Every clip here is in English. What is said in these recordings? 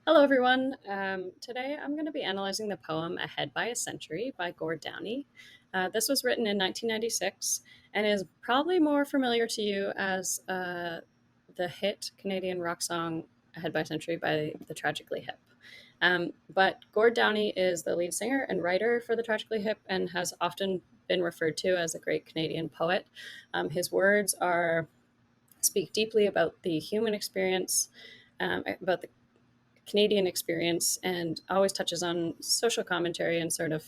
Hello, everyone. Today I'm going to be analyzing the poem Ahead by a Century by Gord Downie. This was written in 1996 and is probably more familiar to you as the hit Canadian rock song Ahead by a Century by the Tragically Hip. But Gord Downie is the lead singer and writer for the Tragically Hip and has often been referred to as a great Canadian poet. His words speak deeply about the human experience, about the Canadian experience, and always touches on social commentary and sort of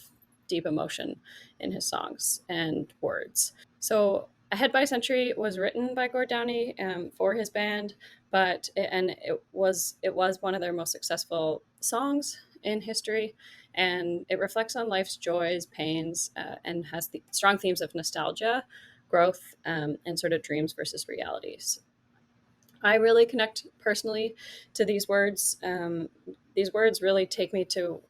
deep emotion in his songs and words. So, Ahead by a Century was written by Gord Downie for his band, it was one of their most successful songs in history, and it reflects on life's joys, pains, and has strong themes of nostalgia, growth, and sort of dreams versus realities. I really connect personally to these words. These words really take me to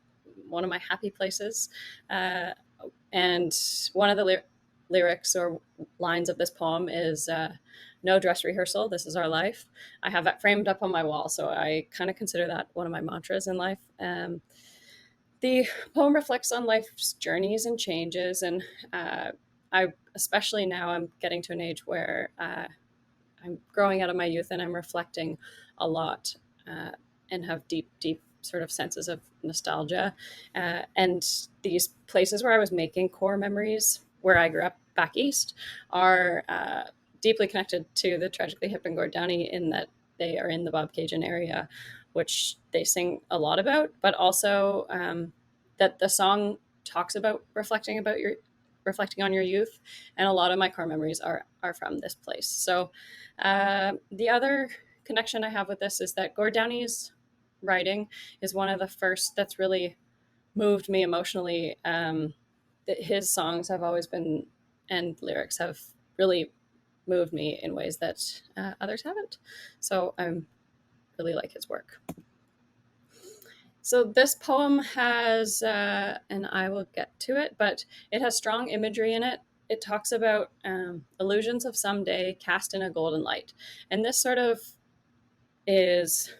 one of my happy places. And one of the lyrics or lines of this poem is no dress rehearsal, this is our life. I have that framed up on my wall, so I kind of consider that one of my mantras in life. The poem reflects on life's journeys and changes, and I, especially now, I'm getting to an age where I'm growing out of my youth and I'm reflecting a lot and have deep, deep sort of senses of nostalgia. And these places where I was making core memories, where I grew up back east, are deeply connected to the Tragically Hip and Gord Downie in that they are in the Bobcaygeon area, which they sing a lot about, but also that the song talks about reflecting on your youth, and a lot of my core memories are from this place. So the other connection I have with this is that Gord Downie's writing is one of the first that's really moved me emotionally. His songs have always been, and lyrics have really moved me in ways that others haven't. So I really like his work. So this poem has, and I will get to it, but it has strong imagery in it. It talks about illusions of someday cast in a golden light. And this sort of is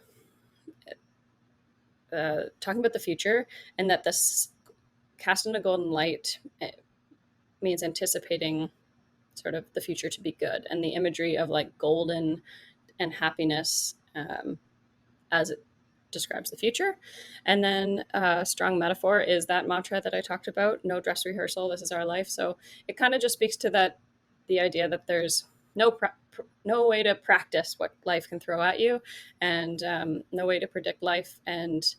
talking about the future, and that this cast in a golden light means anticipating sort of the future to be good. And the imagery of like golden and happiness as it describes the future. And then a strong metaphor is that mantra that I talked about, no dress rehearsal, this is our life. So it kind of just speaks to that, the idea that there's no way to practice what life can throw at you, and no way to predict life, and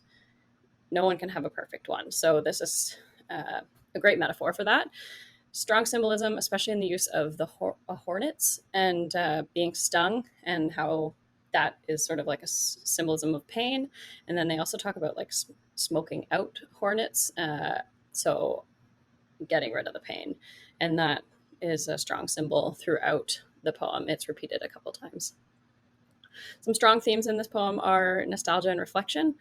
no one can have a perfect one. So this is a great metaphor for that. Strong symbolism, especially in the use of the hornets and being stung, and how that is sort of like a symbolism of pain. And then they also talk about like smoking out hornets, so getting rid of the pain, and that is a strong symbol throughout the poem. It's repeated a couple times. Some strong themes in this poem are nostalgia and reflection,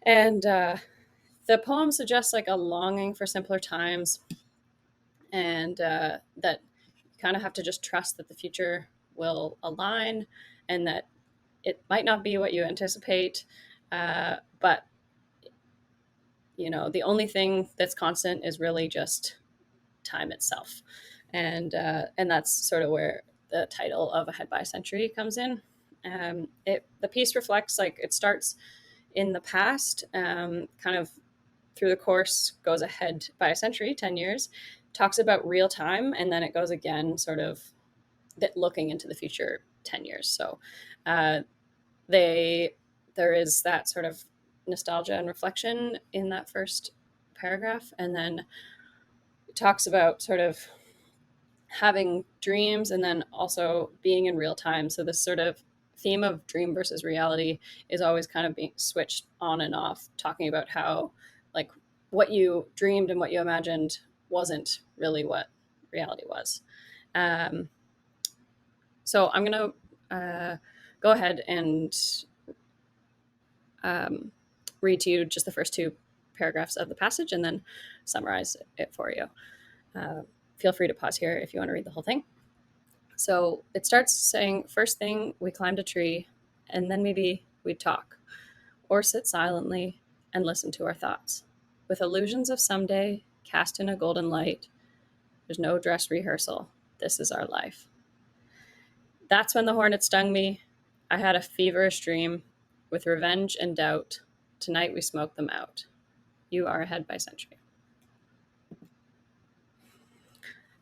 and the poem suggests like a longing for simpler times, and that you kind of have to just trust that the future will align, and that it might not be what you anticipate, but the only thing that's constant is really just time itself, and that's sort of where the title of Ahead by a Century comes in. The piece reflects, like, it starts in the past, kind of through the course goes ahead by a century, 10 years, talks about real time, and then it goes again sort of that looking into the future 10 years. So uh, there is that sort of nostalgia and reflection in that first paragraph, and then it talks about sort of having dreams and then also being in real time. So this sort of theme of dream versus reality is always kind of being switched on and off, talking about how, like, what you dreamed and what you imagined wasn't really what reality was. Um, so I'm going to go ahead and um, read to you just the first two paragraphs of the passage and then summarize it for you. Feel free to pause here if you want to read the whole thing. So it starts saying, first thing, we climbed a tree, and then maybe we'd talk. or sit silently and listen to our thoughts. With illusions of someday cast in a golden light, there's no dress rehearsal. This is our life. That's when the hornet stung me. I had a feverish dream with revenge and doubt. Tonight we smoke them out. You are ahead by century.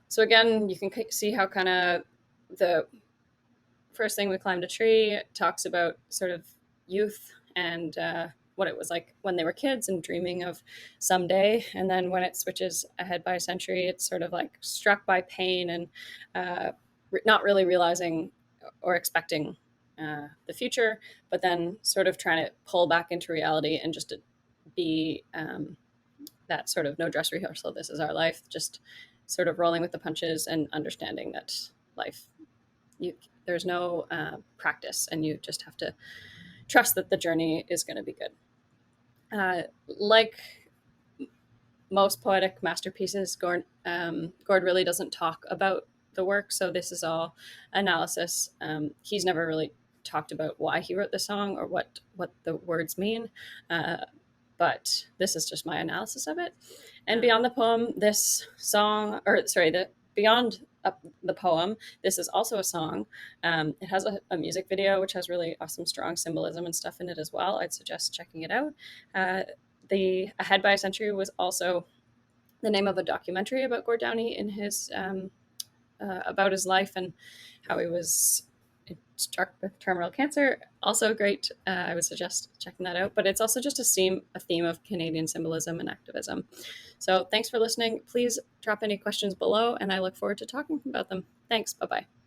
So again, you can see how kind of the first thing we climbed a tree talks about sort of youth and what it was like when they were kids and dreaming of someday. And then when it switches ahead by a century, it's sort of like struck by pain and not really realizing or expecting the future, but then sort of trying to pull back into reality and just to be that sort of no dress rehearsal. This is our life. Just sort of rolling with the punches and understanding that life, there's no practice, and you just have to trust that the journey is going to be good. Like most poetic masterpieces, Gord really doesn't talk about the work, so this is all analysis. He's never really talked about why he wrote the song or what the words mean, but this is just my analysis of it. And beyond the poem, this song, or sorry, beyond the poem, this is also a song. It has a music video, which has really awesome, strong symbolism and stuff in it as well. I'd suggest checking it out. The Ahead by a Century was also the name of a documentary about Gord Downie in his about his life and how he was struck with terminal cancer. Also great. I would suggest checking that out. But it's also just a theme of Canadian symbolism and activism. So thanks for listening. Please drop any questions below, and I look forward to talking about them. Thanks. Bye-bye.